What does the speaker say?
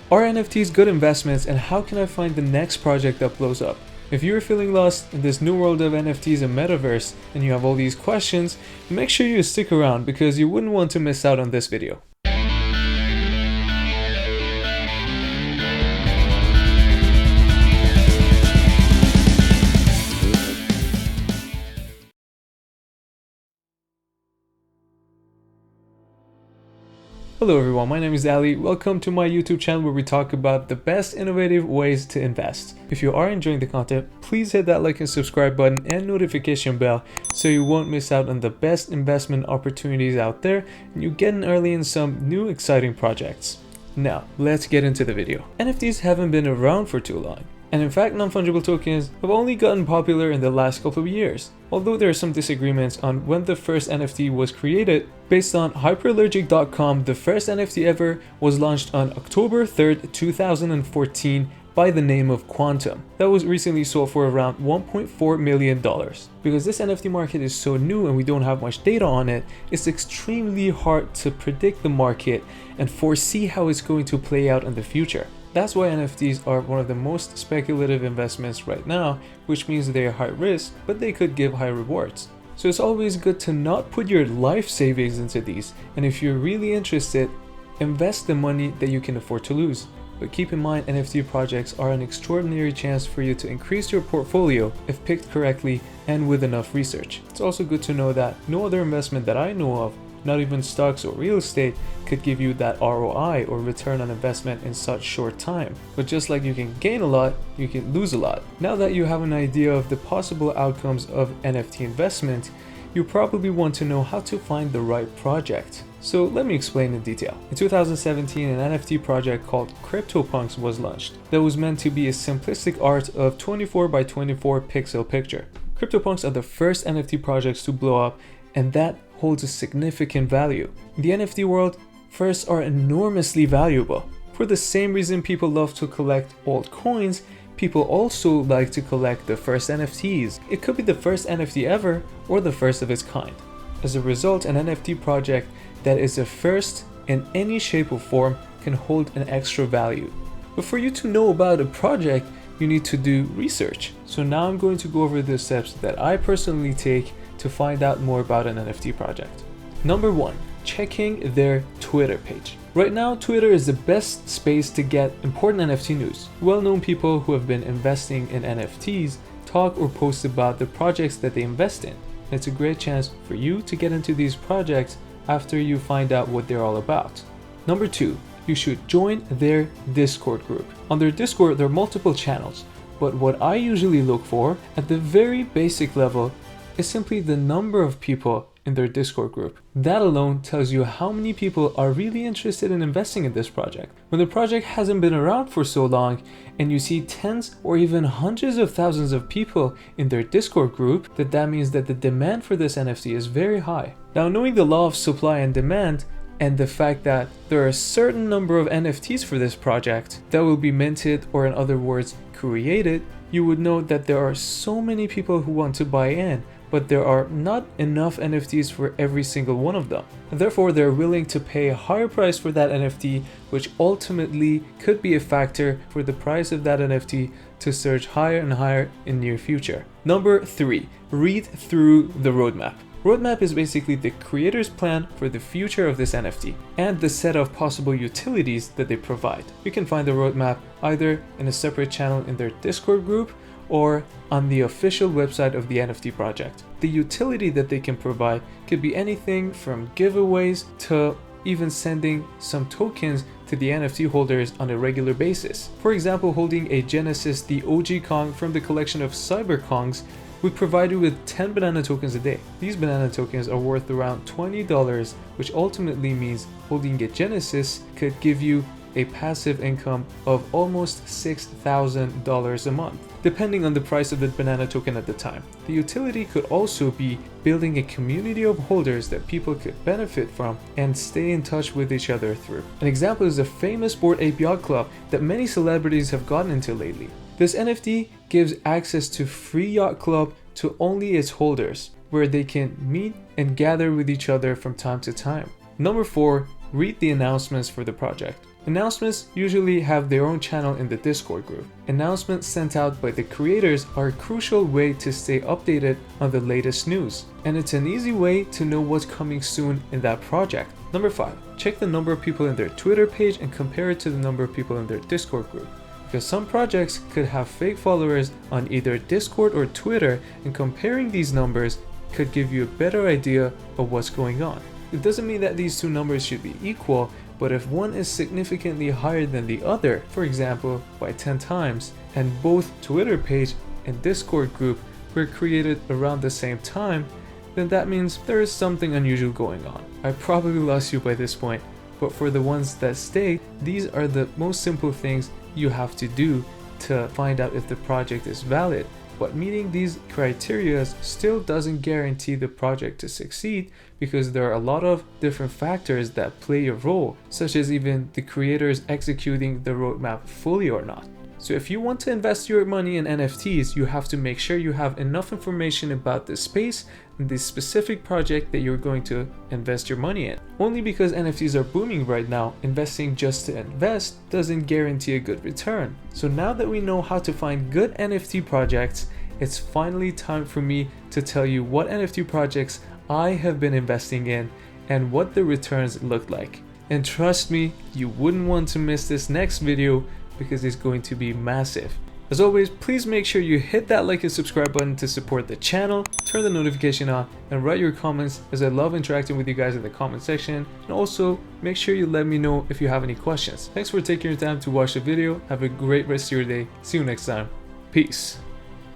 Are NFTs good investments, and how can I find the next project that blows up? If you're feeling lost in this new world of NFTs and metaverse and you have all these questions, make sure you stick around because you wouldn't want to miss out on this video. Hello everyone, my name is Ali. Welcome to my YouTube channel where we talk about the best innovative ways to invest. If you are enjoying the content, please hit that like and subscribe button and notification bell so you won't miss out on the best investment opportunities out there and you get in early in some new exciting projects. Now, let's get into the video. NFTs haven't been around for too long. And in fact, non-fungible tokens have only gotten popular in the last couple of years. Although there are some disagreements on when the first NFT was created, based on hyperallergic.com, the first NFT ever was launched on October 3rd, 2014 by the name of Quantum. That was recently sold for around $1.4 million. Because this NFT market is so new and we don't have much data on it, it's extremely hard to predict the market and foresee how it's going to play out in the future. That's why NFTs are one of the most speculative investments right now, which means they are high risk, but they could give high rewards. So it's always good to not put your life savings into these, and if you're really interested, invest the money that you can afford to lose. But keep in mind, NFT projects are an extraordinary chance for you to increase your portfolio if picked correctly and with enough research. It's also good to know that no other investment that I know of, not even stocks or real estate, could give you that ROI or return on investment in such short time. But just like you can gain a lot, you can lose a lot. Now that you have an idea of the possible outcomes of NFT investment, you probably want to know how to find the right project. So let me explain in detail. In 2017, an NFT project called CryptoPunks was launched that was meant to be a simplistic art of 24 by 24 pixel picture. CryptoPunks are the first NFT projects to blow up, and that holds a significant value. In the NFT world, firsts are enormously valuable. For the same reason people love to collect old coins, people also like to collect the first NFTs. It could be the first NFT ever or the first of its kind. As a result, an NFT project that is a first in any shape or form can hold an extra value. But for you to know about a project, you need to do research. So now I'm going to go over the steps that I personally take to find out more about an NFT project. Number 1, checking their Twitter page. Right now, Twitter is the best space to get important NFT news. Well-known people who have been investing in NFTs talk or post about the projects that they invest in. And it's a great chance for you to get into these projects after you find out what they're all about. Number 2, you should join their Discord group. On their Discord, there are multiple channels, but what I usually look for at the very basic level is simply the number of people in their Discord group. That alone tells you how many people are really interested in investing in this project. When the project hasn't been around for so long and you see tens or even hundreds of thousands of people in their Discord group, that means that the demand for this NFT is very high. Now, knowing the law of supply and demand and the fact that there are a certain number of NFTs for this project that will be minted, or in other words, created, you would know that there are so many people who want to buy in, but there are not enough NFTs for every single one of them. And therefore, they're willing to pay a higher price for that NFT, which ultimately could be a factor for the price of that NFT to surge higher and higher in near future. Number 3, read through the roadmap. Roadmap is basically the creator's plan for the future of this NFT and the set of possible utilities that they provide. You can find the roadmap either in a separate channel in their Discord group or on the official website of the NFT project. The utility that they can provide could be anything from giveaways to even sending some tokens to the NFT holders on a regular basis. For example, holding a Genesis, the OG Kong from the collection of Cyber Kongs, would provide you with 10 banana tokens a day. These banana tokens are worth around $20, which ultimately means holding a Genesis could give you a passive income of almost $6,000 a month, depending on the price of the banana token at the time. The utility could also be building a community of holders that people could benefit from and stay in touch with each other through. An example is the famous Bored Ape Yacht Club that many celebrities have gotten into lately. This NFT gives access to free yacht club to only its holders, where they can meet and gather with each other from time to time. Number 4, read the announcements for the project. Announcements usually have their own channel in the Discord group. Announcements sent out by the creators are a crucial way to stay updated on the latest news, and it's an easy way to know what's coming soon in that project. Number 5. Check the number of people in their Twitter page and compare it to the number of people in their Discord group. Because some projects could have fake followers on either Discord or Twitter, and comparing these numbers could give you a better idea of what's going on. It doesn't mean that these two numbers should be equal, but if one is significantly higher than the other, for example by 10 times, and both Twitter page and Discord group were created around the same time, then that means there is something unusual going on. I probably lost you by this point, but for the ones that stay, these are the most simple things you have to do to find out if the project is valid. But meeting these criteria still doesn't guarantee the project to succeed, because there are a lot of different factors that play a role, such as even the creators executing the roadmap fully or not. So if you want to invest your money in NFTs, you have to make sure you have enough information about the space and the specific project that you're going to invest your money in. Only because NFTs are booming right now, investing just to invest doesn't guarantee a good return. So now that we know how to find good NFT projects, it's finally time for me to tell you what NFT projects I have been investing in and what the returns look like. And trust me, you wouldn't want to miss this next video, because it's going to be massive. As always, please make sure you hit that like and subscribe button to support the channel, turn the notification on, and write your comments, as I love interacting with you guys in the comment section. And also, make sure you let me know if you have any questions. Thanks for taking your time to watch the video. Have a great rest of your day. See you next time. Peace.